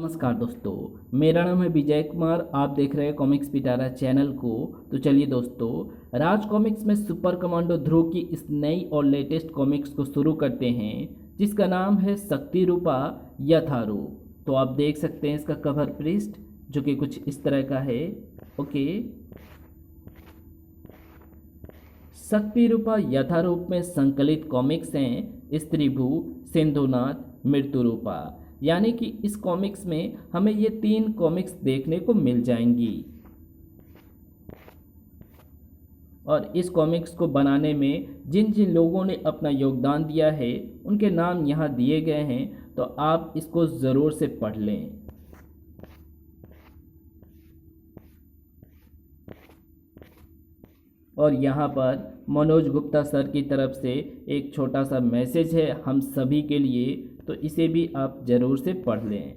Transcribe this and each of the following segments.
नमस्कार दोस्तों, मेरा नाम है विजय कुमार। आप देख रहे हैं कॉमिक्स पिटारा चैनल को। तो चलिए दोस्तों, राज कॉमिक्स में सुपर कमांडो ध्रुव की इस नई और लेटेस्ट कॉमिक्स को शुरू करते हैं, जिसका नाम है शक्ति रूपा यथारूप। तो आप देख सकते हैं इसका कवर पृष्ठ, जो कि कुछ इस तरह का है। ओके, शक्ति रूपा यथारूप में संकलित कॉमिक्स हैं स्त्री भू, सिंधुनाथ, मृत्यु रूपा। यानी कि इस कॉमिक्स में हमें ये 3 कॉमिक्स देखने को मिल जाएंगी। और इस कॉमिक्स को बनाने में जिन जिन लोगों ने अपना योगदान दिया है उनके नाम यहाँ दिए गए हैं, तो आप इसको ज़रूर से पढ़ लें। और यहाँ पर मनोज गुप्ता सर की तरफ से एक छोटा सा मैसेज है हम सभी के लिए, तो इसे भी आप ज़रूर से पढ़ लें।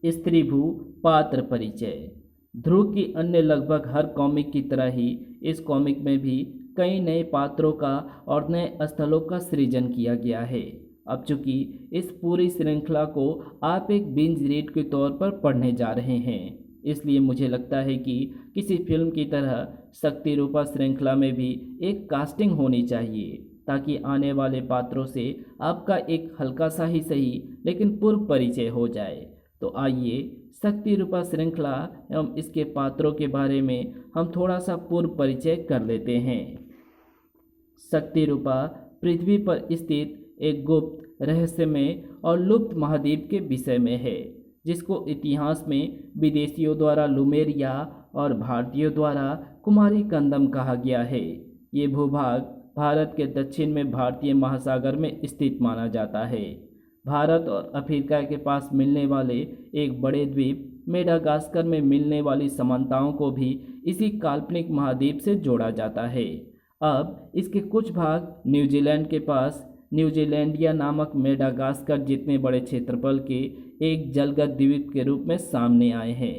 स्त्री भू पात्र परिचय। ध्रुव की अन्य लगभग हर कॉमिक की तरह ही इस कॉमिक में भी कई नए पात्रों का और नए स्थलों का सृजन किया गया है। अब चूंकि इस पूरी श्रृंखला को आप एक बिंज रीड के तौर पर पढ़ने जा रहे हैं, इसलिए मुझे लगता है कि किसी फिल्म की तरह शक्ति रूपा श्रृंखला में भी एक कास्टिंग होनी चाहिए, ताकि आने वाले पात्रों से आपका एक हल्का सा ही सही लेकिन पूर्व परिचय हो जाए। तो आइए शक्ति रूपा श्रृंखला एवं इसके पात्रों के बारे में हम थोड़ा सा पूर्व परिचय कर लेते हैं। शक्ति रूपा पृथ्वी पर स्थित एक गुप्त, रहस्यमय और लुप्त महाद्वीप के विषय में है, जिसको इतिहास में विदेशियों द्वारा लुमेरिया और भारतीयों द्वारा कुमारी कंदम कहा गया है। ये भूभाग भारत के दक्षिण में भारतीय महासागर में स्थित माना जाता है। भारत और अफ्रीका के पास मिलने वाले एक बड़े द्वीप मेडागास्कर में मिलने वाली समानताओं को भी इसी काल्पनिक महाद्वीप से जोड़ा जाता है। अब इसके कुछ भाग न्यूजीलैंड के पास न्यूजीलैंडिया नामक मेडागास्कर जितने बड़े क्षेत्रफल के एक जलगत द्वीप के रूप में सामने आए हैं।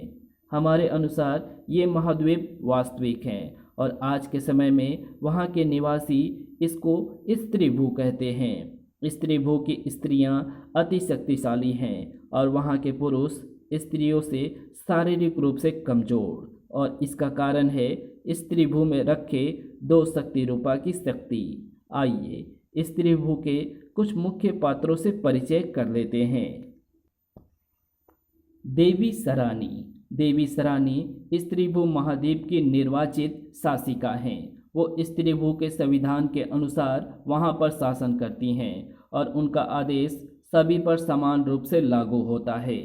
हमारे अनुसार ये महाद्वीप वास्तविक हैं और आज के समय में वहाँ के निवासी इसको स्त्री भू कहते हैं। स्त्री भू की स्त्रियां अति शक्तिशाली हैं और वहाँ के पुरुष स्त्रियों से शारीरिक रूप से कमजोर, और इसका कारण है स्त्री भू में रखे 2 शक्ति रूपा की शक्ति। आइए स्त्री भू के कुछ मुख्य पात्रों से परिचय कर लेते हैं। देवी सरानी। देवी सरानी स्त्री भू महाद्वीप की निर्वाचित शासिका हैं। वो स्त्री भू के संविधान के अनुसार वहाँ पर शासन करती हैं और उनका आदेश सभी पर समान रूप से लागू होता है।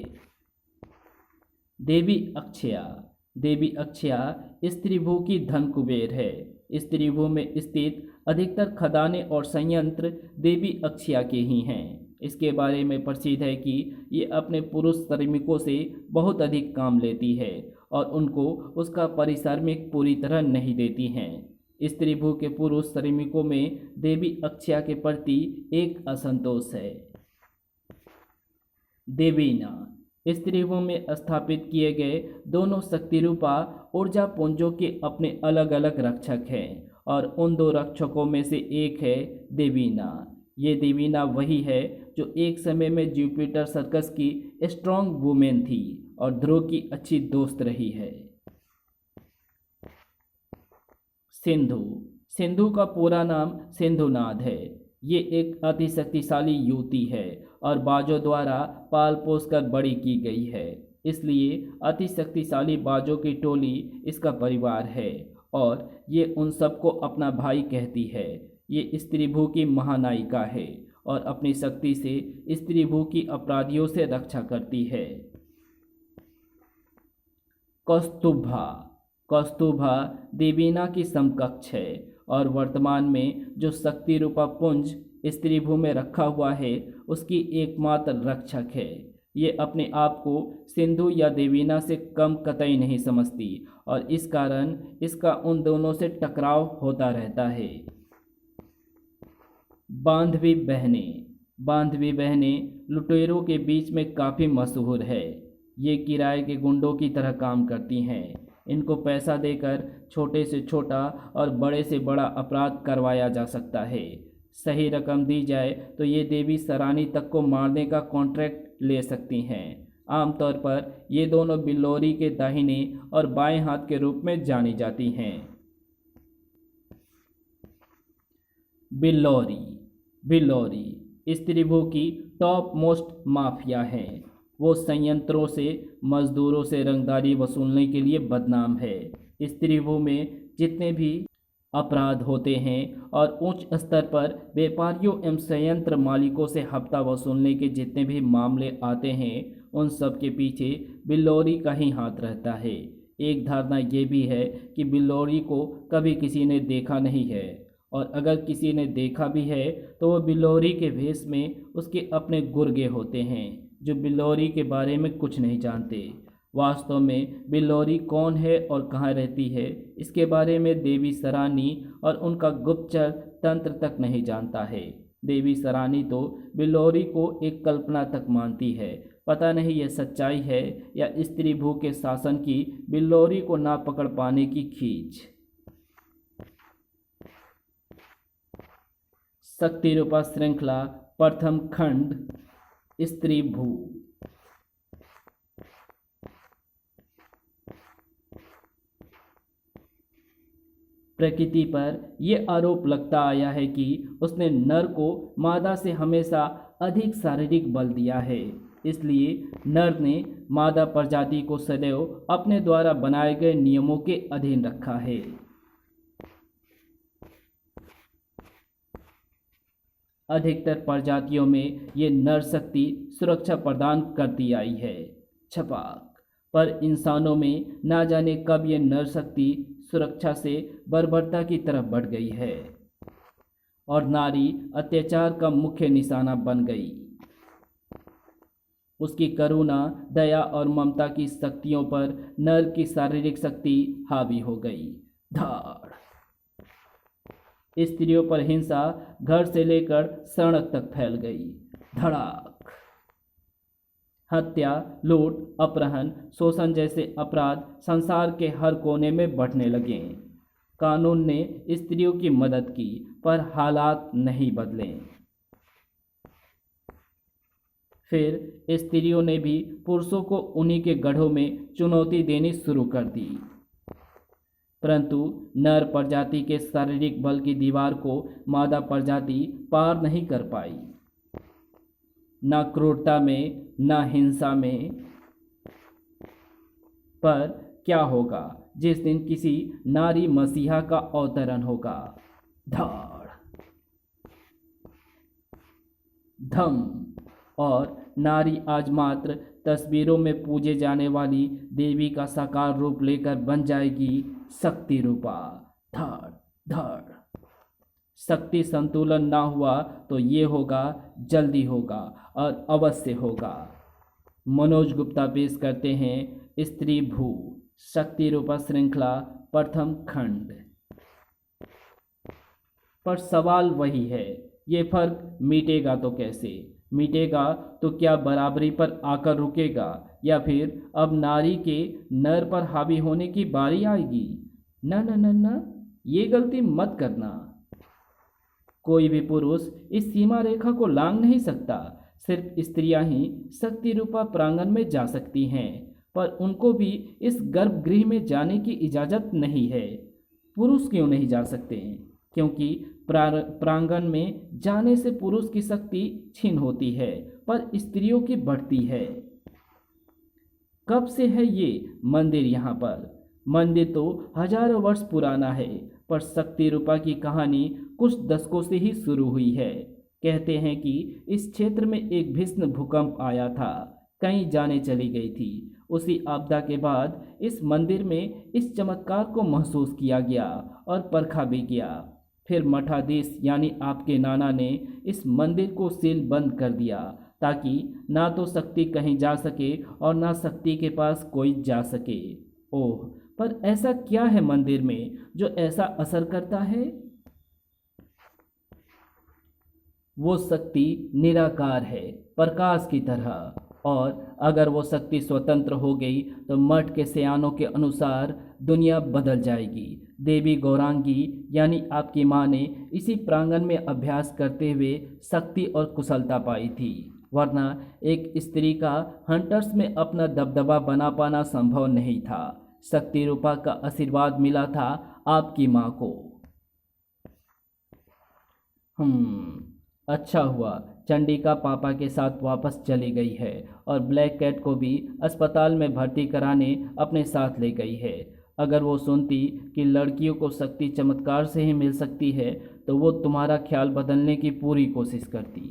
देवी अक्षया। देवी अक्षया स्त्री भू की धन कुबेर है। स्त्री भू में स्थित अधिकतर खदानें और संयंत्र देवी अक्षया के ही हैं। इसके बारे में प्रसिद्ध है कि ये अपने पुरुष श्रमिकों से बहुत अधिक काम लेती है और उनको उसका पारिश्रमिक पूरी तरह नहीं देती हैं। स्त्री भू के पुरुष श्रमिकों में देवी अक्षया के प्रति एक असंतोष है। देवीना। स्त्री भू में स्थापित किए गए दोनों शक्ति रूपा ऊर्जा पुंजों के अपने अलग अलग रक्षक हैं और उन 2 रक्षकों में से एक है देवीना। ये देवीना वही है जो एक समय में जुपिटर सर्कस की स्ट्रॉन्ग वुमेन थी और ध्रुव की अच्छी दोस्त रही है। सिंधु। सिंधु का पूरा नाम सिंधुनाथ है। ये एक अति शक्तिशाली युवती है और बाजों द्वारा पाल पोस कर बड़ी की गई है, इसलिए अति शक्तिशाली बाजों की टोली इसका परिवार है और ये उन सबको अपना भाई कहती है। ये स्त्री भू की महानायिका है और अपनी शक्ति से स्त्री भू की अपराधियों से रक्षा करती है। कौस्तुभा। कौस्तुभा देवीना की समकक्ष है और वर्तमान में जो शक्ति रूपा पुंज स्त्री भू में रखा हुआ है उसकी एकमात्र रक्षक है। ये अपने आप को सिंधु या देवीना से कम कतई नहीं समझती और इस कारण इसका उन दोनों से टकराव होता रहता है। बांधवी बहनें। बांधवी बहनें लुटेरों के बीच में काफ़ी मशहूर है। ये किराए के गुंडों की तरह काम करती हैं। इनको पैसा देकर छोटे से छोटा और बड़े से बड़ा अपराध करवाया जा सकता है। सही रकम दी जाए तो ये देवी सरानी तक को मारने का कॉन्ट्रैक्ट ले सकती हैं। आमतौर पर ये दोनों बिल्लौरी के दाहिने और बाएं हाथ के रूप में जानी जाती हैं। बिल्लौरी बिल्लौरी स्त्री भू की टॉप मोस्ट माफिया है। वो संयंत्रों से मजदूरों से रंगदारी वसूलने के लिए बदनाम है। स्त्री भू में जितने भी अपराध होते हैं और उच्च स्तर पर व्यापारियों एवं संयंत्र मालिकों से हफ्ता वसूलने के जितने भी मामले आते हैं, उन सब के पीछे बिल्लौरी का ही हाथ रहता है। एक धारणा ये भी है कि बिल्लौरी को कभी किसी ने देखा नहीं है, और अगर किसी ने देखा भी है तो वह बिल्लौरी के भेष में उसके अपने गुर्गे होते हैं जो बिल्लौरी के बारे में कुछ नहीं जानते। वास्तव में बिल्लौरी कौन है और कहाँ रहती है, इसके बारे में देवी सरानी और उनका गुप्तचर तंत्र तक नहीं जानता है। देवी सरानी तो बिल्लौरी को एक कल्पना तक मानती है। पता नहीं यह सच्चाई है या स्त्री भू के शासन की बिल्लौरी को ना पकड़ पाने की खींच। शक्ति रूपा श्रृंखला प्रथम खंड स्त्री भू। प्रकृति पर यह आरोप लगता आया है कि उसने नर को मादा से हमेशा अधिक शारीरिक बल दिया है, इसलिए नर ने मादा प्रजाति को सदैव अपने द्वारा बनाए गए नियमों के अधीन रखा है। अधिकतर प्रजातियों में ये नर शक्ति सुरक्षा प्रदान करती आई है। छपाक पर इंसानों में ना जाने कब ये नर शक्ति सुरक्षा से बर्बरता की तरफ बढ़ गई है और नारी अत्याचार का मुख्य निशाना बन गई। उसकी करुणा, दया और ममता की शक्तियों पर नर की शारीरिक शक्ति हावी हो गई। धाड़ स्त्रियों पर हिंसा घर से लेकर सड़क तक फैल गई। धड़ाक हत्या, लूट, अपहरण, शोषण जैसे अपराध संसार के हर कोने में बढ़ने लगे। कानून ने स्त्रियों की मदद की पर हालात नहीं बदले। फिर स्त्रियों ने भी पुरुषों को उन्हीं के गढ़ों में चुनौती देनी शुरू कर दी, परंतु नर प्रजाति के शारीरिक बल की दीवार को मादा प्रजाति पार नहीं कर पाई। न क्रूरता में न हिंसा में। पर क्या होगा जिस दिन किसी नारी मसीहा का अवतरण होगा। धाड़ धम और नारी आज मात्र तस्वीरों में पूजे जाने वाली देवी का साकार रूप लेकर बन जाएगी शक्ति रूपा। धड़ धड़ शक्ति संतुलन ना हुआ तो ये होगा, जल्दी होगा और अवश्य होगा। मनोज गुप्ता पेश करते हैं स्त्री भू शक्ति रूपा श्रृंखला प्रथम खंड। पर सवाल वही है, ये फर्क मिटेगा तो कैसे? मिटेगा तो क्या बराबरी पर आकर रुकेगा या फिर अब नारी के नर पर हावी होने की बारी आएगी? न न न न, ये गलती मत करना। कोई भी पुरुष इस सीमा रेखा को लांघ नहीं सकता। सिर्फ स्त्रियां ही शक्ति रूपा प्रांगण में जा सकती हैं, पर उनको भी इस गर्भगृह में जाने की इजाज़त नहीं है। पुरुष क्यों नहीं जा सकते? क्योंकि प्रांगण में जाने से पुरुष की शक्ति छीन होती है पर स्त्रियों की बढ़ती है। कब से है ये मंदिर यहाँ पर? मंदिर तो हजारों वर्ष पुराना है, पर शक्ति रूपा की कहानी कुछ दशकों से ही शुरू हुई है। कहते हैं कि इस क्षेत्र में एक भीषण भूकंप आया था, कई जानें चली गई थी। उसी आपदा के बाद इस मंदिर में इस चमत्कार को महसूस किया गया और परखा भी गया। फिर मठाधीश यानी आपके नाना ने इस मंदिर को सील बंद कर दिया ताकि ना तो शक्ति कहीं जा सके और ना शक्ति के पास कोई जा सके। ओह, पर ऐसा क्या है मंदिर में जो ऐसा असर करता है? वो शक्ति निराकार है, प्रकाश की तरह। और अगर वो शक्ति स्वतंत्र हो गई तो मठ के सयानों के अनुसार दुनिया बदल जाएगी। देवी गौरांगी यानी आपकी माँ ने इसी प्रांगण में अभ्यास करते हुए शक्ति और कुशलता पाई थी, वरना एक स्त्री का हंटर्स में अपना दबदबा बना पाना संभव नहीं था। शक्ति रूपा का आशीर्वाद मिला था आपकी माँ को। अच्छा हुआ चंडिका पापा के साथ वापस चली गई है और ब्लैक कैट को भी अस्पताल में भर्ती कराने अपने साथ ले गई है। अगर वो सुनती कि लड़कियों को शक्ति चमत्कार से ही मिल सकती है तो वो तुम्हारा ख्याल बदलने की पूरी कोशिश करती,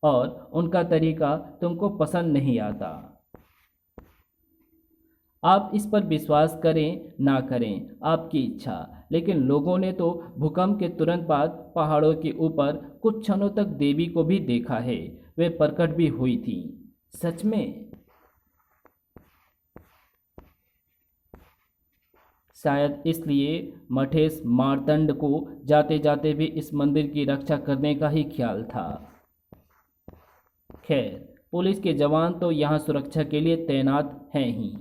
और उनका तरीका तुमको पसंद नहीं आता। आप इस पर विश्वास करें ना करें आपकी इच्छा, लेकिन लोगों ने तो भूकंप के तुरंत बाद पहाड़ों के ऊपर कुछ क्षणों तक देवी को भी देखा है। वे प्रकट भी हुई थी। सच में? शायद इसलिए मठेश मार्तंड को जाते जाते भी इस मंदिर की रक्षा करने का ही ख्याल था। खैर, पुलिस के जवान तो यहाँ सुरक्षा के लिए तैनात हैं ही।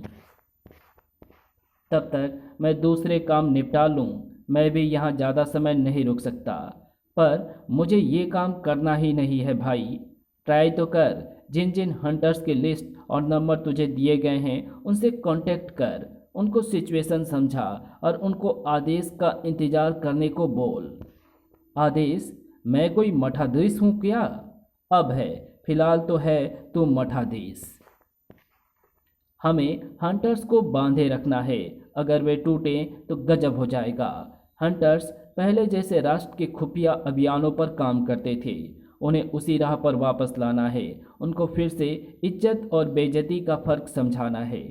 तब तक मैं दूसरे काम निपटा लूँ। मैं भी यहाँ ज़्यादा समय नहीं रुक सकता, पर मुझे ये काम करना ही नहीं है भाई। ट्राई तो कर। जिन जिन हंटर्स की लिस्ट और नंबर तुझे दिए गए हैं उनसे कांटेक्ट कर, उनको सिचुएशन समझा और उनको आदेश का इंतज़ार करने को बोल। आदेश? मैं कोई मठाधीश हूँ क्या? अब है, फिलहाल तो है तू मठाधीश। हमें हंटर्स को बांधे रखना है, अगर वे टूटे तो गजब हो जाएगा। हंटर्स पहले जैसे राष्ट्र के खुफिया अभियानों पर काम करते थे, उन्हें उसी राह पर वापस लाना है। उनको फिर से इज्जत और बेइज्जती का फर्क समझाना है।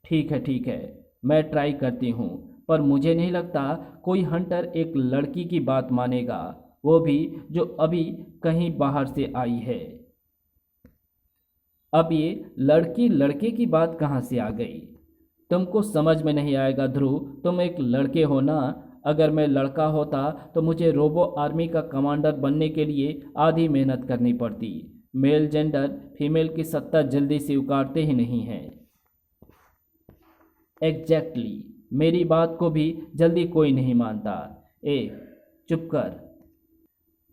ठीक है, मैं ट्राई करती हूँ, पर मुझे नहीं लगता कोई हंटर एक लड़की की बात मानेगा, वो भी जो अभी कहीं बाहर से आई है। अब ये लड़की लड़के की बात कहाँ से आ गई? तुमको समझ में नहीं आएगा ध्रुव, तुम एक लड़के हो ना। अगर मैं लड़का होता तो मुझे रोबो आर्मी का कमांडर बनने के लिए आधी मेहनत करनी पड़ती। मेल जेंडर फीमेल की सत्ता जल्दी स्वीकारते ही नहीं हैं। एग्जैक्टली, मेरी बात को भी जल्दी कोई नहीं मानता। चुप कर।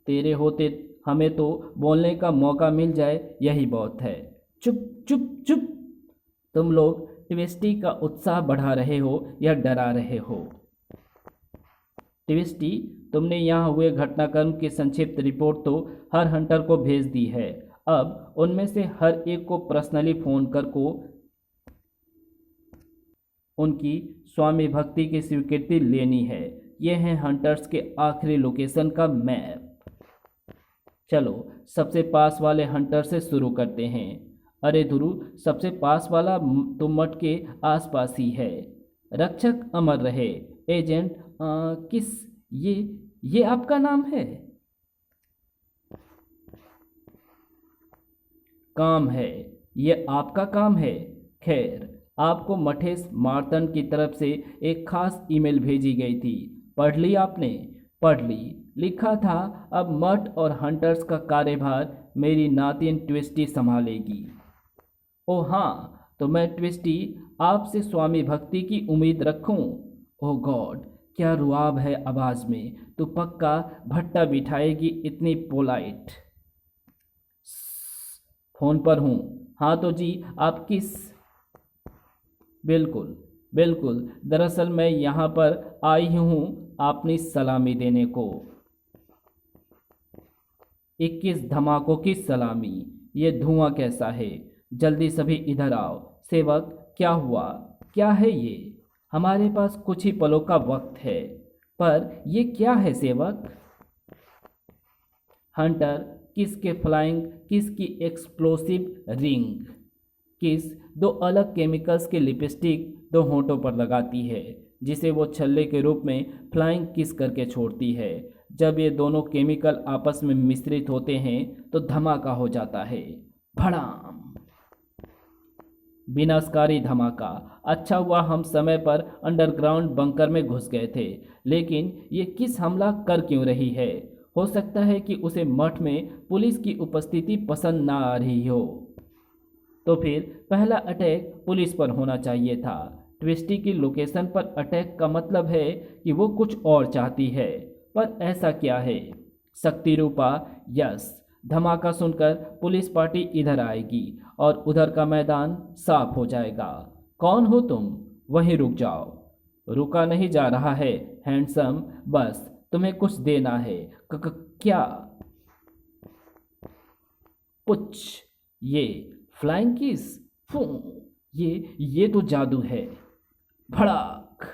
तेरे होते हमें तो बोलने का मौका मिल जाए यही बहुत है। चुप चुप चुप। तुम लोग ट्विस्टी का उत्साह बढ़ा रहे हो या डरा रहे हो? ट्विस्टी, तुमने यहाँ हुए घटनाक्रम की संक्षिप्त रिपोर्ट तो हर हंटर को भेज दी है। अब उनमें से हर एक को पर्सनली फ़ोन कर को उनकी स्वामी भक्ति की स्वीकृति लेनी है। ये है हंटर्स के आखिरी लोकेशन का मैप। चलो सबसे पास वाले हंटर से शुरू करते हैं। अरे ध्रुव, सबसे पास वाला तो मठ के आसपास ही है। रक्षक अमर रहे। एजेंट किस? ये आपका नाम है? काम है, ये आपका काम है। खैर, आपको मठेश मार्तंड की तरफ से एक खास ईमेल भेजी गई थी, पढ़ ली आपने? पढ़ ली। लिखा था अब मठ और हंटर्स का कार्यभार मेरी नातिन ट्विस्टी संभालेगी। ओह हाँ, तो मैं ट्विस्टी आपसे स्वामी भक्ति की उम्मीद रखूं? ओह गॉड, क्या रुआब है आवाज़ में। तो पक्का भट्टा बिठाएगी इतनी पोलाइट। फ़ोन पर हूँ। हाँ तो जी, आप किस? बिल्कुल बिल्कुल, दरअसल मैं यहाँ पर आई हूँ अपनी सलामी देने को। 21 धमाकों की सलामी। ये धुआं कैसा है? जल्दी सभी इधर आओ। सेवक, क्या हुआ? क्या है ये? हमारे पास कुछ ही पलों का वक्त है। पर ये क्या है सेवक? हंटर, किस के फ्लाइंग, किस की एक्सप्लोसिव रिंग। किस दो अलग केमिकल्स के लिपस्टिक दो होंठों पर लगाती है, जिसे वो छल्ले के रूप में फ्लाइंग किस करके छोड़ती है। जब ये दोनों केमिकल आपस में मिश्रित होते हैं तो धमाका हो जाता है। भड़ाम! विनाशकारी धमाका। अच्छा हुआ हम समय पर अंडरग्राउंड बंकर में घुस गए थे। लेकिन ये किस हमला कर क्यों रही है? हो सकता है कि उसे मठ में पुलिस की उपस्थिति पसंद ना आ रही हो। तो फिर पहला अटैक पुलिस पर होना चाहिए था। ट्विस्टी की लोकेशन पर अटैक का मतलब है कि वो कुछ और चाहती है, पर ऐसा क्या है? शक्ति रूपा, यस। धमाका सुनकर पुलिस पार्टी इधर आएगी और उधर का मैदान साफ हो जाएगा। कौन हो तुम? वहीं रुक जाओ। रुका नहीं जा रहा है हैंडसम, बस तुम्हें कुछ देना है। क्या? कुछ। ये फ्लाइंग किस? फू, ये तो जादू है। भड़ाक।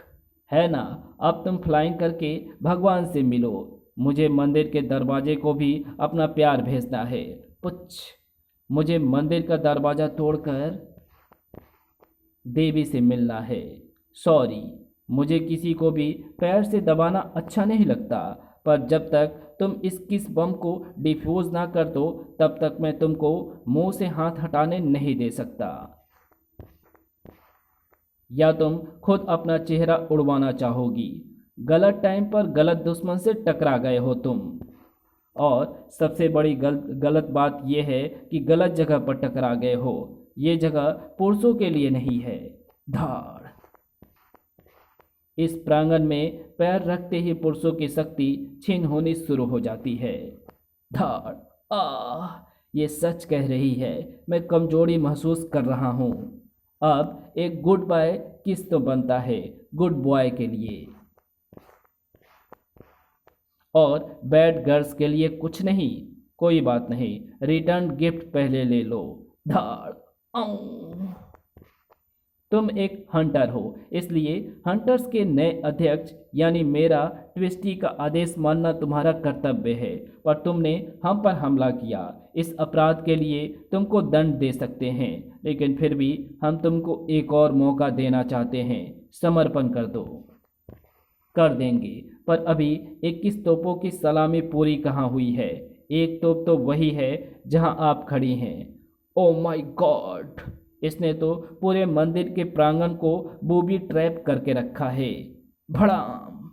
है ना? अब तुम फ्लाइंग करके भगवान से मिलो। मुझे मंदिर के दरवाजे को भी अपना प्यार भेजना है। पुछ। मुझे मंदिर का दरवाजा तोड़कर देवी से मिलना है। सॉरी, मुझे किसी को भी पैर से दबाना अच्छा नहीं लगता, पर जब तक तुम इस किस बम को डिफ्यूज ना कर दो तब तक मैं तुमको मुंह से हाथ हटाने नहीं दे सकता। या तुम खुद अपना चेहरा उड़वाना चाहोगी? गलत टाइम पर गलत दुश्मन से टकरा गए हो तुम। और सबसे बड़ी गलत बात यह है कि गलत जगह पर टकरा गए हो। ये जगह पुरुषों के लिए नहीं है। धाड़। इस प्रांगण में पैर रखते ही पुरुषों की शक्ति छीन होनी शुरू हो जाती है। धाड़। ये सच कह रही है, मैं कमजोरी महसूस कर रहा हूँ। अब एक गुड बाय किस तो बनता है गुड बॉय के लिए, और बैड गर्ल्स के लिए कुछ नहीं। कोई बात नहीं, रिटर्न गिफ्ट पहले ले लो। धाड़। तुम एक हंटर हो, इसलिए हंटर्स के नए अध्यक्ष यानी मेरा ट्विस्टी का आदेश मानना तुम्हारा कर्तव्य है। पर तुमने हम पर हमला किया। इस अपराध के लिए तुमको दंड दे सकते हैं, लेकिन फिर भी हम तुमको एक और मौका देना चाहते हैं। समर्पण कर दो। कर देंगे, पर अभी 21 तोपों की सलामी पूरी कहाँ हुई है? एक तोप तो वही है जहां आप खड़ी हैं। Oh my God! इसने तो पूरे मंदिर के प्रांगण को बूबी ट्रैप करके रखा है। भड़ाम!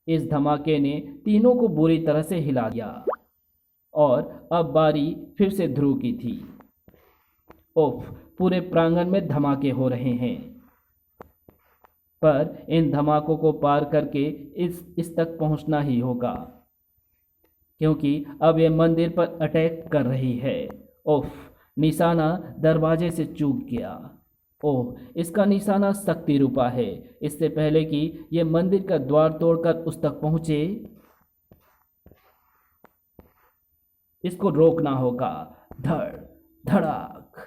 इस धमाके ने तीनों को बुरी तरह से हिला दिया और अब बारी फिर से ध्रुव की थी। ओफ! पूरे प्रांगण में धमाके हो रहे हैं, पर इन धमाकों को पार करके इस तक पहुंचना ही होगा, क्योंकि अब ये मंदिर पर अटैक कर रही है। ओफ! निशाना दरवाजे से चूक गया। ओह! इसका निशाना शक्ति रूपा है। इससे पहले कि ये मंदिर का द्वार तोड़कर उस तक पहुंचे, इसको रोकना होगा। धड़ धड़ाक।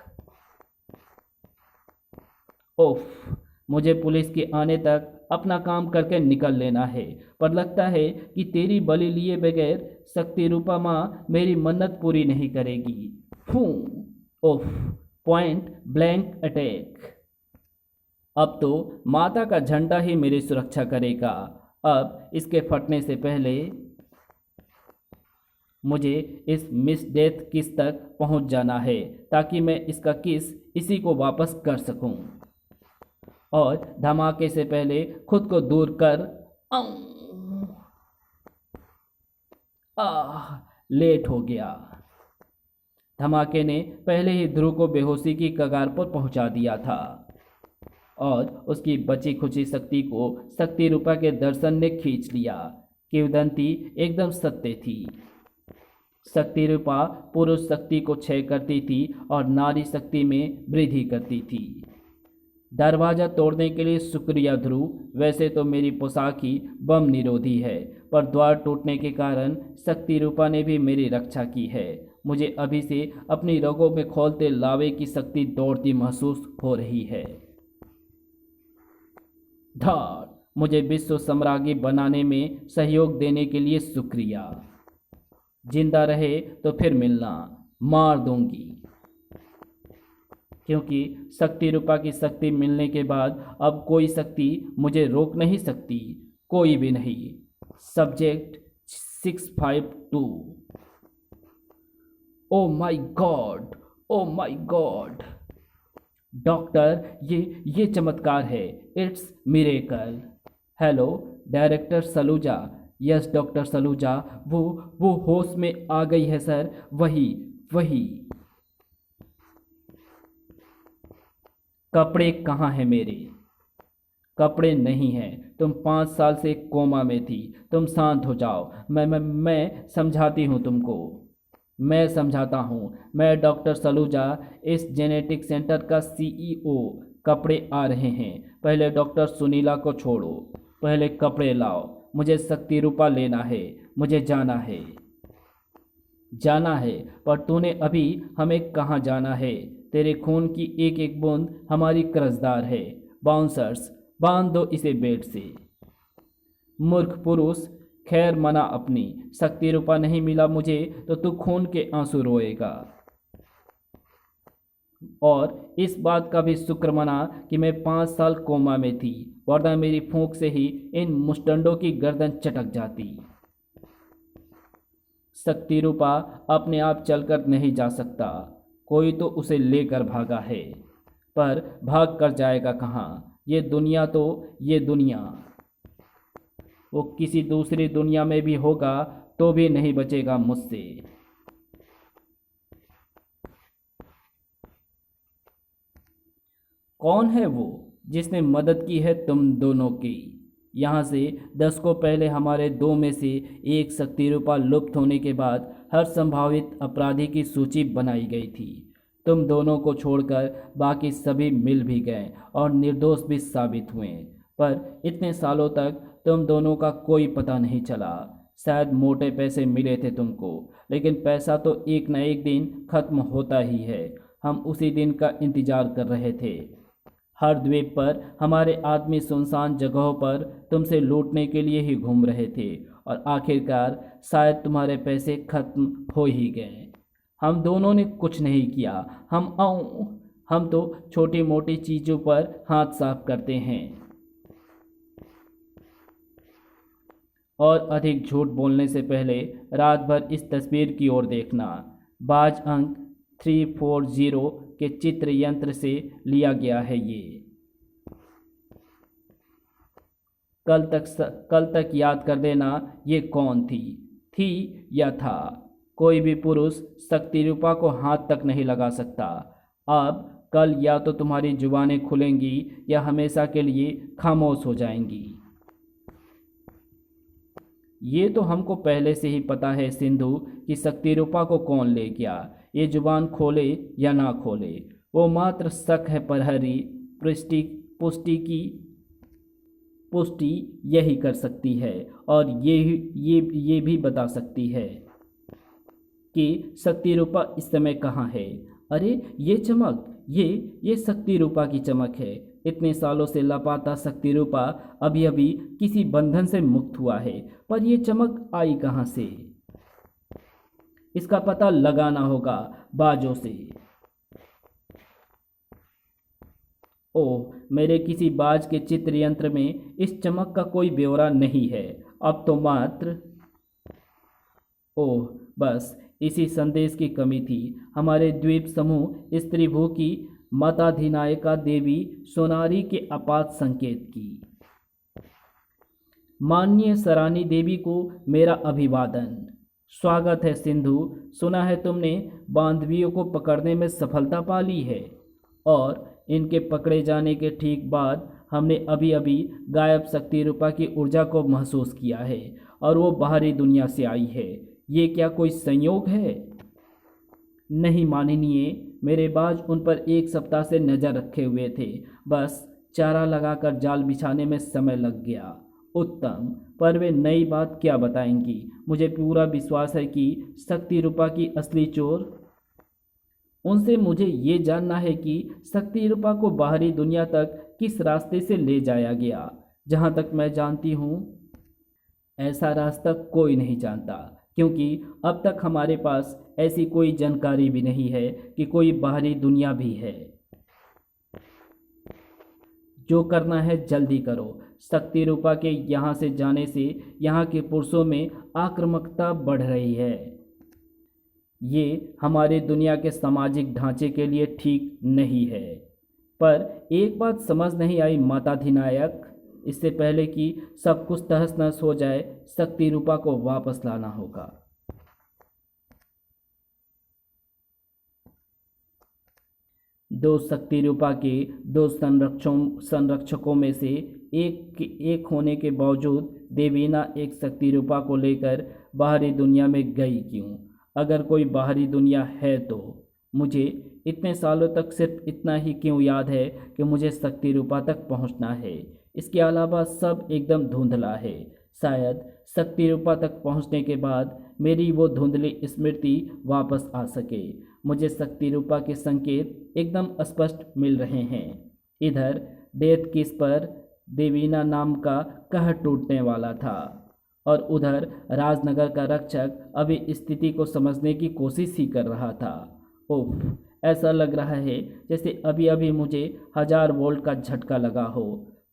ओफ! मुझे पुलिस के आने तक अपना काम करके निकल लेना है, पर लगता है कि तेरी बलि लिए बगैर शक्ति रूपा माँ मेरी मन्नत पूरी नहीं करेगी। फूं! ओफ! Point blank attack. अब तो माता का झंडा ही मेरी सुरक्षा करेगा। अब इसके फटने से पहले मुझे इस मिस डेथ किस तक पहुंच जाना है, ताकि मैं इसका किस इसी को वापस कर सकूं, और धमाके से पहले खुद को दूर कर। लेट हो गया। धमाके ने पहले ही ध्रुव को बेहोशी की कगार पर पहुंचा दिया था, और उसकी बची खुची शक्ति को शक्ति रूपा के दर्शन ने खींच लिया। किंवदंती एकदम सत्य थी। शक्ति रूपा पुरुष शक्ति को क्षय करती थी और नारी शक्ति में वृद्धि करती थी। दरवाज़ा तोड़ने के लिए शुक्रिया ध्रुव। वैसे तो मेरी पोशाक ही बम निरोधी है, पर द्वार टूटने के कारण शक्ति रूपा ने भी मेरी रक्षा की है। मुझे अभी से अपनी रगों में खौलते लावे की शक्ति दौड़ती महसूस हो रही है। धार! मुझे विश्व सम्राज्ञी बनाने में सहयोग देने के लिए शुक्रिया। जिंदा रहे तो फिर मिलना, मार दूंगी। क्योंकि शक्ति रूपा की शक्ति मिलने के बाद अब कोई शक्ति मुझे रोक नहीं सकती, कोई भी नहीं। Subject 652। Oh my God! Oh my God! Doctor, ये चमत्कार है। It's miracle. Hello director Saluja. Yes doctor Saluja, वो होश में आ गई है सर। वही। कपड़े कहाँ हैं मेरे? कपड़े नहीं हैं। तुम 5 साल से कोमा में थी। तुम शांत हो जाओ। मैं समझाती हूँ तुमको। मैं समझाता हूँ। मैं डॉक्टर सलूजा, इस जेनेटिक सेंटर का सीईओ। कपड़े आ रहे हैं। पहले डॉक्टर सुनीला को छोड़ो। पहले कपड़े लाओ। मुझे शक्ति रूपा लेना है। मुझे जाना है। जाना है। पर तूने अभी हमें कहाँ जाना है? तेरे खून की एक एक बूंद हमारी कर्जदार है। बाउंसर्स, बांध दो इसे बेड से। मूर्ख पुरुष, खैर मना अपनी। शक्ति रूपा नहीं मिला मुझे तो तू खून के आंसू रोएगा। और इस बात का भी शुक्र मना कि मैं 5 साल कोमा में थी, वरना मेरी फूंक से ही इन मुस्टंडों की गर्दन चटक जाती। शक्ति रूपा अपने आप चलकर नहीं जा सकता। कोई तो उसे लेकर भागा है। पर भाग कर जाएगा कहाँ? ये दुनिया वो किसी दूसरी दुनिया में भी होगा तो भी नहीं बचेगा मुझसे। कौन है वो जिसने मदद की है तुम दोनों की? यहाँ से 10 को पहले हमारे दो में से एक शक्ति रूपा लुप्त होने के बाद हर संभावित अपराधी की सूची बनाई गई थी। तुम दोनों को छोड़कर बाकी सभी मिल भी गए और निर्दोष भी साबित हुए। पर इतने सालों तक तुम दोनों का कोई पता नहीं चला। शायद मोटे पैसे मिले थे तुमको, लेकिन पैसा तो एक न एक दिन खत्म होता ही है। हम उसी दिन का इंतजार कर रहे थे। हर द्वीप पर हमारे आदमी सुनसान जगहों पर तुमसे लूटने के लिए ही घूम रहे थे, और आखिरकार शायद तुम्हारे पैसे खत्म हो ही गए। हम दोनों ने कुछ नहीं किया। हम तो छोटी मोटी चीज़ों पर हाथ साफ करते हैं। और अधिक झूठ बोलने से पहले रात भर इस तस्वीर की ओर देखना। बाज अंक 340 के चित्र यंत्र से लिया गया है ये। कल तक याद कर देना ये कौन थी या था। कोई भी पुरुष शक्ति रूपा को हाथ तक नहीं लगा सकता। अब कल या तो तुम्हारी जुबानें खुलेंगी या हमेशा के लिए खामोश हो जाएंगी। ये तो हमको पहले से ही पता है सिंधु कि शक्ति रूपा को कौन ले गया। ये जुबान खोले या ना खोले, वो मात्र शक है प्रहरी। पुष्टि पुष्टि की पुष्टि यही कर सकती है, और ये भी बता सकती है कि शक्ति रूपा इस समय कहाँ है। अरे ये चमक, ये शक्ति रूपा की चमक है। इतने सालों से लापता शक्ति रूपा अभी अभी किसी बंधन से मुक्त हुआ है, पर यह चमक आई कहाँ से? इसका पता लगाना होगा बाजों से। ओह, मेरे किसी बाज के चित्र यंत्र में इस चमक का कोई ब्यौरा नहीं है। अब तो मात्र ओह, बस इसी संदेश की कमी थी। हमारे द्वीप समूह स्त्रीभू की मताधिनायिका देवी सोनारी के आपात संकेत की। माननीय सरानी देवी को मेरा अभिवादन। स्वागत है सिंधु। सुना है तुमने बांधवियों को पकड़ने में सफलता पा ली है, और इनके पकड़े जाने के ठीक बाद हमने अभी अभी गायब शक्ति रूपा की ऊर्जा को महसूस किया है, और वो बाहरी दुनिया से आई है। ये क्या कोई संयोग है? नहीं माननीय, मेरे बाज उन पर 1 सप्ताह से नज़र रखे हुए थे। बस चारा लगाकर जाल बिछाने में समय लग गया। उत्तम, पर वे नई बात क्या बताएंगी? मुझे पूरा विश्वास है कि शक्ति रूपा की असली चोर। उनसे मुझे ये जानना है कि शक्ति रूपा को बाहरी दुनिया तक किस रास्ते से ले जाया गया। जहाँ तक मैं जानती हूँ, ऐसा रास्ता कोई नहीं जानता, क्योंकि अब तक हमारे पास ऐसी कोई जानकारी भी नहीं है कि कोई बाहरी दुनिया भी है। जो करना है जल्दी करो। शक्ति रूपा के यहाँ से जाने से यहाँ के पुरुषों में आक्रामकता बढ़ रही है। ये हमारी दुनिया के सामाजिक ढांचे के लिए ठीक नहीं है। पर एक बात समझ नहीं आई माताधिनायक, इससे पहले कि सब कुछ तहस नहस हो जाए, शक्ति रूपा को वापस लाना होगा। दो शक्ति रूपा के दो संरक्षकों में से एक होने के बावजूद देवीना एक शक्ति रूपा को लेकर बाहरी दुनिया में गई क्यों? अगर कोई बाहरी दुनिया है तो मुझे इतने सालों तक सिर्फ इतना ही क्यों याद है कि मुझे शक्ति रूपा तक पहुंचना है। इसके अलावा सब एकदम धुंधला है। शायद शक्ति रूपा तक पहुंचने के बाद मेरी वो धुंधली स्मृति वापस आ सके। मुझे शक्ति रूपा के संकेत एकदम स्पष्ट मिल रहे हैं। इधर डेथ किस पर देवीना नाम का कहर टूटने वाला था और उधर राजनगर का रक्षक अभी स्थिति को समझने की कोशिश ही कर रहा था। उफ, ऐसा लग रहा है जैसे अभी अभी मुझे 1000 वोल्ट का झटका लगा हो।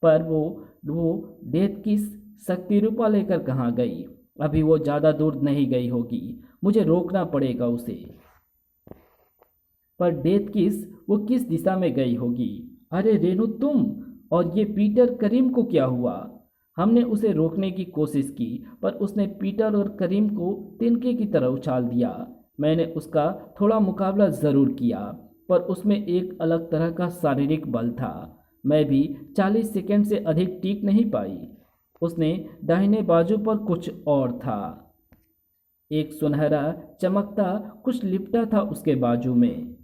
पर वो डेथ किस शक्ति रूपा लेकर कहाँ गई? अभी वो ज़्यादा दूर नहीं गई होगी, मुझे रोकना पड़ेगा उसे। पर डेथ किस वो किस दिशा में गई होगी? अरे रेनू तुम, और ये पीटर करीम को क्या हुआ? हमने उसे रोकने की कोशिश की पर उसने पीटर और करीम को तिनके की तरह उछाल दिया। मैंने उसका थोड़ा मुकाबला ज़रूर किया पर उसमें एक अलग तरह का शारीरिक बल था। मैं भी 40 सेकंड से अधिक टिक नहीं पाई। उसने दाहिने बाजू पर कुछ और था। एक सुनहरा चमकता कुछ लिपटा था उसके बाजू में।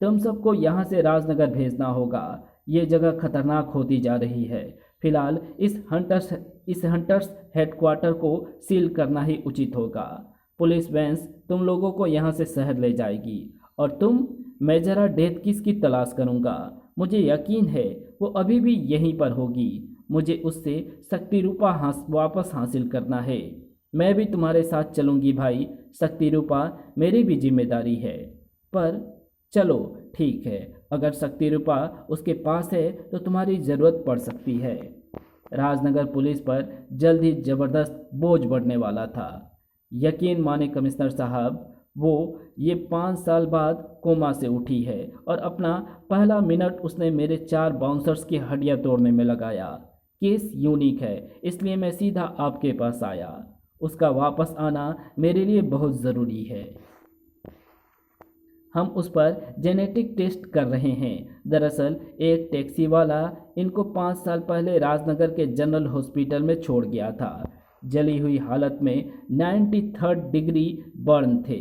तुम सबको यहाँ से राजनगर भेजना होगा। ये जगह खतरनाक होती जा रही है। फिलहाल इस हंटर्स हेडक्वार्टर को सील करना ही उचित होगा। पुलिस वैन्स तुम लोगों को यहाँ से शहर ले जाएगी और मैं जरा डेथ किस की तलाश करूँगा। मुझे यकीन है वो अभी भी यहीं पर होगी। मुझे उससे शक्ति रूपा वापस हासिल करना है। मैं भी तुम्हारे साथ चलूँगी भाई। शक्ति रूपा मेरी भी जिम्मेदारी है। पर चलो ठीक है, अगर शक्ति रूपा उसके पास है तो तुम्हारी ज़रूरत पड़ सकती है। राजनगर पुलिस पर जल्द ही ज़बरदस्त बोझ बढ़ने वाला था। यकीन माने कमिश्नर साहब, वो ये 5 साल बाद कोमा से उठी है और अपना पहला मिनट उसने मेरे 4 बाउंसर्स की हड्डियां तोड़ने में लगाया। केस यूनिक है इसलिए मैं सीधा आपके पास आया। उसका वापस आना मेरे लिए बहुत ज़रूरी है। हम उस पर जेनेटिक टेस्ट कर रहे हैं। दरअसल एक टैक्सी वाला इनको 5 साल पहले राजनगर के जनरल हॉस्पिटल में छोड़ गया था। जली हुई हालत में 93rd डिग्री बर्न थे।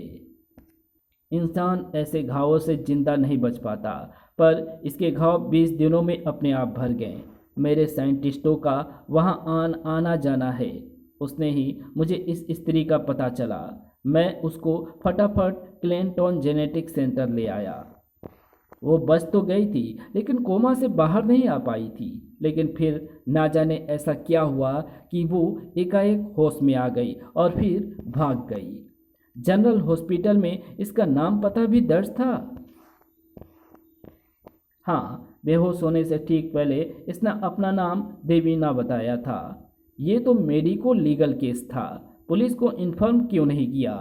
इंसान ऐसे घावों से जिंदा नहीं बच पाता, पर इसके घाव 20 दिनों में अपने आप भर गए। मेरे साइंटिस्टों का वहाँ आना जाना है। उसने ही मुझे इस स्त्री का पता चला। मैं उसको फटाफट क्लेंटन जेनेटिक सेंटर ले आया। वो बच तो गई थी लेकिन कोमा से बाहर नहीं आ पाई थी। लेकिन फिर ना जाने ऐसा क्या हुआ कि वो एकाएक होश में आ गई और फिर भाग गई। जनरल हॉस्पिटल में इसका नाम पता भी दर्ज था। हाँ, बेहोश होने से ठीक पहले इसने अपना नाम देवीना बताया था। ये तो मेडिको लीगल केस था। पुलिस को इन्फॉर्म क्यों नहीं किया?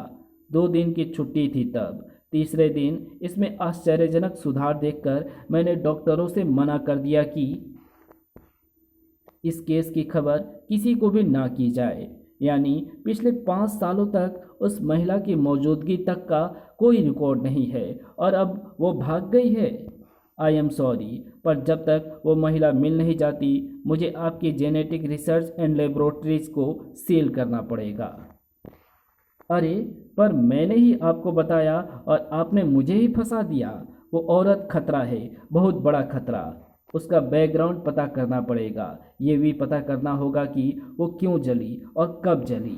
2 दिन की छुट्टी थी तब। तीसरे दिन इसमें आश्चर्यजनक सुधार देखकर मैंने डॉक्टरों से मना कर दिया कि इस केस की खबर किसी को भी ना की जाए। यानी पिछले 5 सालों तक उस महिला की मौजूदगी तक का कोई रिकॉर्ड नहीं है और अब वो भाग गई है। आई एम सॉरी, पर जब तक वो महिला मिल नहीं जाती मुझे आपकी जेनेटिक रिसर्च एंड लेबोरेटरीज को सील करना पड़ेगा। अरे पर मैंने ही आपको बताया और आपने मुझे ही फंसा दिया। वो औरत खतरा है, बहुत बड़ा खतरा। उसका बैकग्राउंड पता करना पड़ेगा। ये भी पता करना होगा कि वो क्यों जली और कब जली।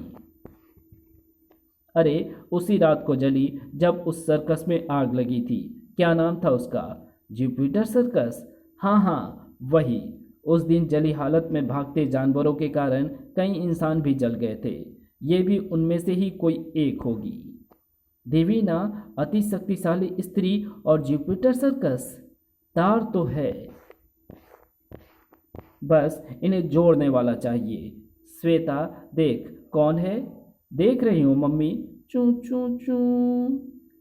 अरे उसी रात को जली जब उस सर्कस में आग लगी थी। क्या नाम था उसका? Jupiter circus. हाँ हाँ वही। उस दिन जली हालत में भागते जानवरों के कारण कई इंसान भी जल गए थे। ये भी उनमें से ही कोई एक होगी। देवीना अति शक्तिशाली स्त्री और जुपिटर सर्कस, तार तो है, बस इन्हें जोड़ने वाला चाहिए। श्वेता देख कौन है। देख रही हूँ मम्मी। चू चू चू।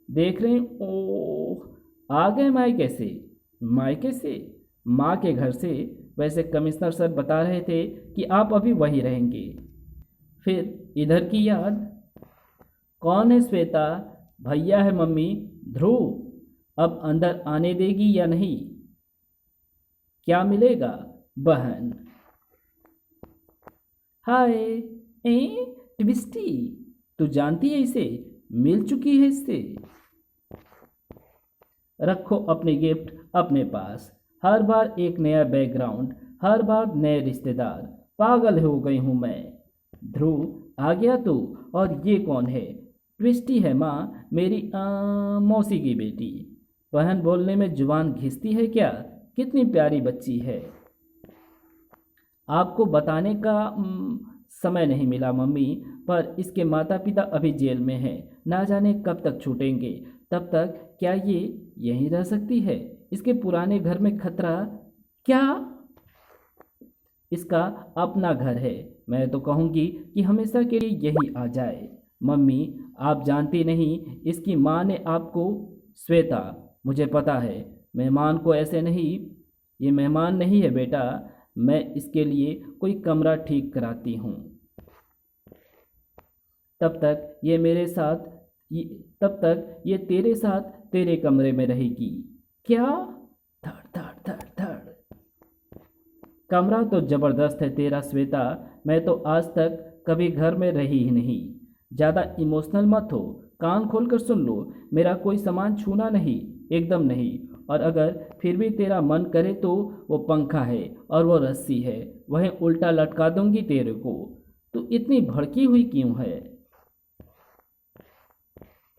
देख रही हूँ। ओह, आ गए मायके से। मायके से? माँ के घर से। वैसे कमिश्नर सर बता रहे थे कि आप अभी वहीं रहेंगे। फिर इधर की याद। कौन है श्वेता? भैया है मम्मी, ध्रुव। अब अंदर आने देगी या नहीं? क्या मिलेगा? बहन। हाय। ए ट्विस्टी, तू जानती है इसे? मिल चुकी है इससे। रखो अपने गिफ्ट अपने पास। हर बार एक नया बैकग्राउंड, हर बार नए रिश्तेदार। पागल हो गई हूँ मैं। ध्रुव आ गया तू? और ये कौन है? ट्विस्टी है माँ, मेरी मौसी की बेटी। बहन बोलने में जुबान घिसती है क्या? कितनी प्यारी बच्ची है। आपको बताने का समय नहीं मिला मम्मी, पर इसके माता पिता अभी जेल में हैं, ना जाने कब तक छूटेंगे। तब तक क्या ये यहीं रह सकती है? इसके पुराने घर में खतरा? क्या? इसका अपना घर है। मैं तो कहूँगी कि हमेशा के लिए यही आ जाए। मम्मी, आप जानती नहीं, इसकी माँ ने आपको। श्वेता, मुझे पता है। मेहमान को ऐसे नहीं। ये मेहमान नहीं है बेटा। मैं इसके लिए कोई कमरा ठीक कराती हूँ। तब तक ये मेरे साथ तब तक ये तेरे साथ तेरे कमरे में रहेगी। क्या? धड़ धड़ धड़ धड़। कमरा तो जबरदस्त है तेरा श्वेता। मैं तो आज तक कभी घर में रही ही नहीं। ज़्यादा इमोशनल मत हो। कान खोलकर सुन लो। मेरा कोई सामान छूना नहीं, एकदम नहीं। और अगर फिर भी तेरा मन करे तो वो पंखा है और वो रस्सी है, वहीं उल्टा लटका दूंगी तेरे को। तू इतनी भड़की हुई क्यों है?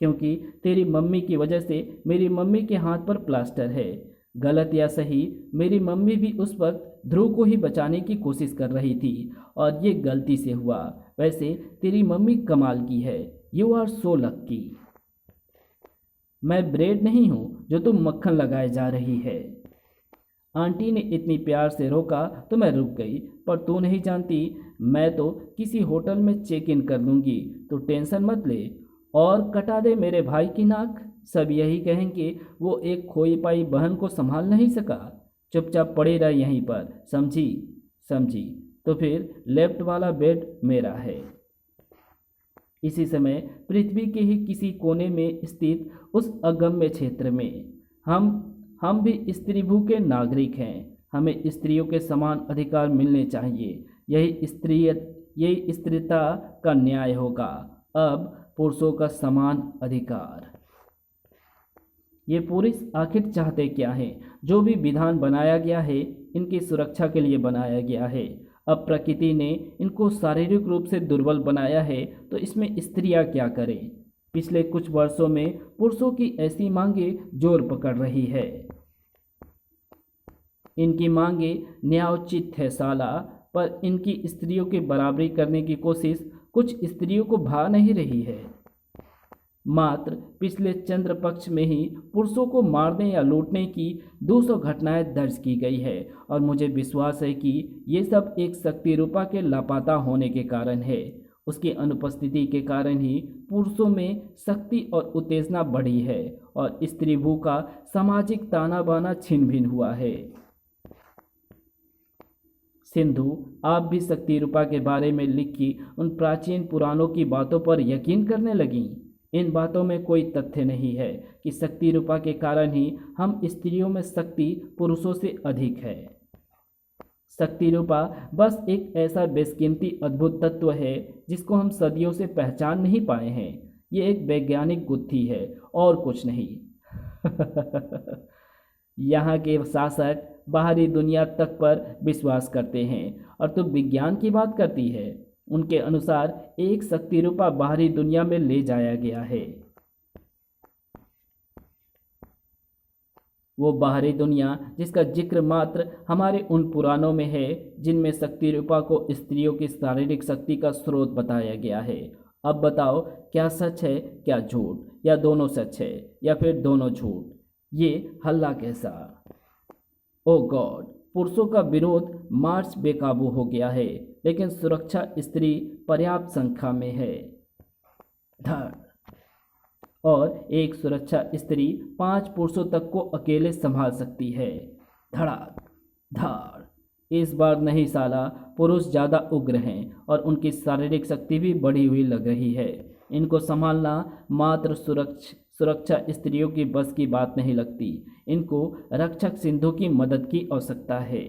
क्योंकि तेरी मम्मी की वजह से मेरी मम्मी के हाथ पर प्लास्टर है। गलत या सही, मेरी मम्मी भी उस वक्त ध्रुव को ही बचाने की कोशिश कर रही थी और ये गलती से हुआ। वैसे तेरी मम्मी कमाल की है। यू आर सो लक्की। मैं ब्रेड नहीं हूँ जो तुम मक्खन लगाए जा रही है। आंटी ने इतनी प्यार से रोका तो मैं रुक गई, पर तू नहीं जानती, मैं तो किसी होटल में चेक इन कर लूँगी। तो टेंशन मत ले और कटा दे मेरे भाई की नाक। सब यही कहेंगे वो एक खोई पाई बहन को संभाल नहीं सका। चुपचाप पड़े रह यहीं पर, समझी? समझी तो फिर लेफ्ट वाला बेड मेरा है। इसी समय पृथ्वी के ही किसी कोने में स्थित उस अगम्य क्षेत्र में हम भी स्त्री भू के नागरिक हैं। हमें स्त्रियों के समान अधिकार मिलने चाहिए। यही स्त्रीता का न्याय होगा। अब पुरुषों का समान अधिकार। ये पुरुष आखिर चाहते क्या हैं? जो भी विधान बनाया गया है इनकी सुरक्षा के लिए बनाया गया है। अब प्रकृति ने इनको शारीरिक रूप से दुर्बल बनाया है, तो इसमें स्त्रियां क्या करें? पिछले कुछ वर्षों में पुरुषों की ऐसी मांगे जोर पकड़ रही है। इनकी मांगे न्यायोचित है साला, पर इनकी स्त्रियों की बराबरी करने की कोशिश कुछ स्त्रियों को भा नहीं रही है। मात्र पिछले चंद्र पक्ष में ही पुरुषों को मारने या लूटने की 200 घटनाएं दर्ज की गई है, और मुझे विश्वास है कि ये सब एक शक्ति रूपा के लापता होने के कारण है। उसकी अनुपस्थिति के कारण ही पुरुषों में शक्ति और उत्तेजना बढ़ी है और स्त्री भू का सामाजिक ताना बाना छिन भिन हुआ है। सिंधु, आप भी शक्ति रूपा के बारे में लिखी उन प्राचीन पुराणों की बातों पर यकीन करने लगीं। इन बातों में कोई तथ्य नहीं है कि शक्ति रूपा के कारण ही हम स्त्रियों में शक्ति पुरुषों से अधिक है। शक्ति रूपा बस एक ऐसा बेशकीमती अद्भुत तत्व है जिसको हम सदियों से पहचान नहीं पाए हैं। ये एक वैज्ञानिक गुत्थी है और कुछ नहीं। यहाँ के शासक बाहरी दुनिया तक पर विश्वास करते हैं और तू विज्ञान की बात करती है। उनके अनुसार एक शक्ति रूपा बाहरी दुनिया में ले जाया गया है। वो बाहरी दुनिया जिसका जिक्र मात्र हमारे उन पुराणों में है जिनमें शक्ति रूपा को स्त्रियों की शारीरिक शक्ति का स्रोत बताया गया है। अब बताओ, क्या सच है, क्या झूठ, या दोनों सच है, या फिर दोनों झूठ? ये हल्ला कैसा? ओ गॉड, पुरुषों का विरोध मार्च बेकाबू हो गया है, लेकिन सुरक्षा स्त्री पर्याप्त संख्या में है। धड़। और एक सुरक्षा स्त्री 5 पुरुषों तक को अकेले संभाल सकती है। धड़ाक धाड़। इस बार नहीं साला, पुरुष ज़्यादा उग्र हैं और उनकी शारीरिक शक्ति भी बढ़ी हुई लग रही है। इनको संभालना मात्र सुरक्षा स्त्रियों की बस की बात नहीं लगती। इनको रक्षक सिंधु की मदद की आवश्यकता है।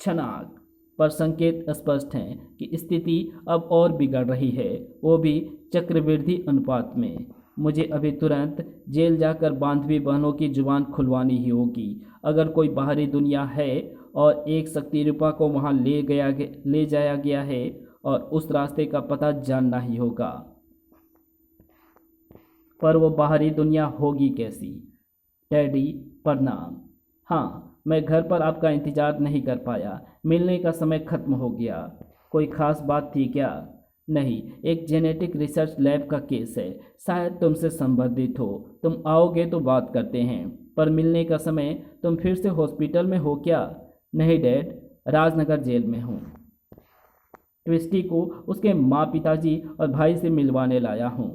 छनाक पर संकेत स्पष्ट हैं कि स्थिति अब और बिगड़ रही है, वो भी चक्रवृद्धि अनुपात में। मुझे अभी तुरंत जेल जाकर बांधवी बहनों की जुबान खुलवानी ही होगी। अगर कोई बाहरी दुनिया है और एक शक्ति रूपा को वहां ले जाया गया है और उस रास्ते का पता जानना ही होगा। पर वो बाहरी दुनिया होगी कैसी? डैडी प्रणाम। हाँ, मैं घर पर आपका इंतज़ार नहीं कर पाया। मिलने का समय खत्म हो गया। कोई ख़ास बात थी क्या? नहीं, एक जेनेटिक रिसर्च लैब का केस है, शायद तुमसे संबंधित हो। तुम आओगे तो बात करते हैं। पर मिलने का समय? तुम फिर से हॉस्पिटल में हो क्या? नहीं डैड, राजनगर जेल में हूँ। ट्विस्टी को उसके माँ, पिताजी और भाई से मिलवाने लाया हूँ।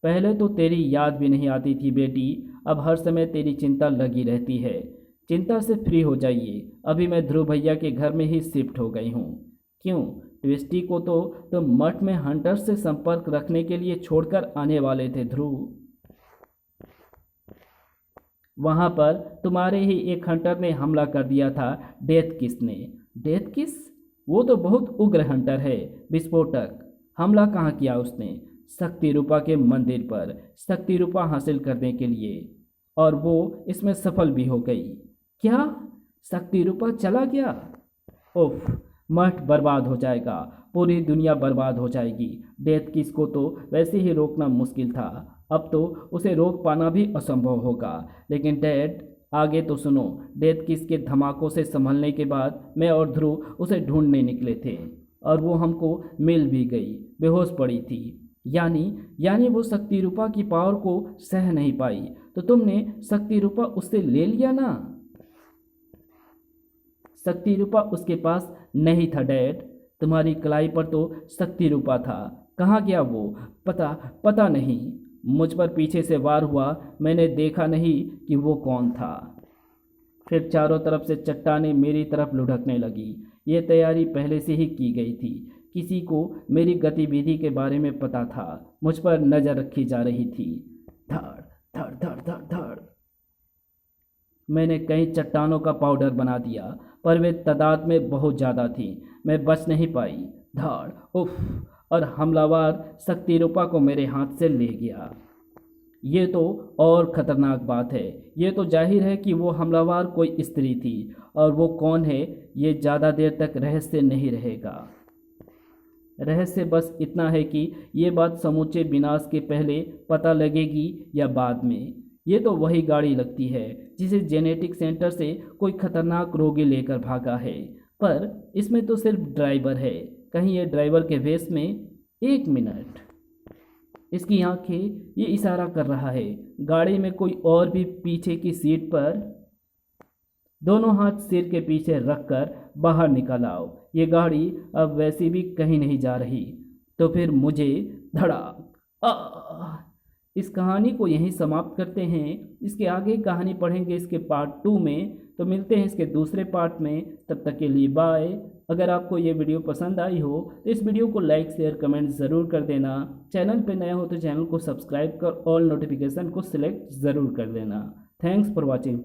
पहले तो तेरी याद भी नहीं आती थी बेटी, अब हर समय तेरी चिंता लगी रहती है। चिंता से फ्री हो जाइए। अभी मैं ध्रुव भैया के घर में ही शिफ्ट हो गई हूँ। क्यों? ट्विस्टी को तो तुम मठ में हंटर्स से संपर्क रखने के लिए छोड़कर आने वाले थे ध्रुव। वहाँ पर तुम्हारे ही एक हंटर ने हमला कर दिया था, डेथ किस ने। डेथ किस? वो तो बहुत उग्र हंटर है, विस्फोटक। हमला कहाँ किया उसने? शक्ति रूपा के मंदिर पर, शक्ति रूपा हासिल करने के लिए, और वो इसमें सफल भी हो गई। क्या? शक्ति रूपा चला गया? उफ, मठ बर्बाद हो जाएगा, पूरी दुनिया बर्बाद हो जाएगी। डेथ किस को तो वैसे ही रोकना मुश्किल था, अब तो उसे रोक पाना भी असंभव होगा। लेकिन डैड, आगे तो सुनो। डेथ किस के धमाकों से संभलने के बाद मैं और ध्रुव उसे ढूंढने निकले थे और वो हमको मिल भी गई। बेहोश पड़ी थी। यानी वो शक्ति रूपा की पावर को सह नहीं पाई, तो तुमने शक्ति रूपा उससे ले लिया ना? शक्ति रूपा उसके पास नहीं था डैड। तुम्हारी कलाई पर तो शक्ति रूपा था। कहाँ गया वो? पता नहीं। मुझ पर पीछे से वार हुआ, मैंने देखा नहीं कि वो कौन था। फिर चारों तरफ से चट्टानें मेरी तरफ लुढ़कने लगी। ये तैयारी पहले से ही की गई थी। किसी को मेरी गतिविधि के बारे में पता था। मुझ पर नज़र रखी जा रही थी। धड़ धड़ धड़ धड़ धड़। मैंने कई चट्टानों का पाउडर बना दिया, पर वे तादाद में बहुत ज़्यादा थी। मैं बच नहीं पाई। धड़, उफ, और हमलावर शक्ति रूपा को मेरे हाथ से ले गया। ये तो और ख़तरनाक बात है। ये तो जाहिर है कि वो हमलावर कोई स्त्री थी, और वो कौन है ये ज़्यादा देर तक रहस्य नहीं रहेगा। रहस्य बस इतना है कि ये बात समूचे विनाश के पहले पता लगेगी या बाद में। ये तो वही गाड़ी लगती है जिसे जेनेटिक सेंटर से कोई खतरनाक रोगी लेकर भागा है, पर इसमें तो सिर्फ ड्राइवर है। कहीं ये ड्राइवर के वेश में? एक मिनट, इसकी आंखें ये इशारा कर रहा है। गाड़ी में कोई और भी पीछे की सीट पर। दोनों हाथ सिर के पीछे रखकर बाहर निकल आओ। ये गाड़ी अब वैसे भी कहीं नहीं जा रही। तो फिर मुझे धड़ाक। इस कहानी को यहीं समाप्त करते हैं। इसके आगे कहानी पढ़ेंगे इसके पार्ट 2 में। तो मिलते हैं इसके दूसरे पार्ट में। तब तक के लिए बाय। अगर आपको ये वीडियो पसंद आई हो तो इस वीडियो को लाइक शेयर कमेंट ज़रूर कर देना। चैनल पे नया हो तो चैनल को सब्सक्राइब कर ऑल नोटिफिकेशन को सिलेक्ट ज़रूर कर देना। Thanks for watching.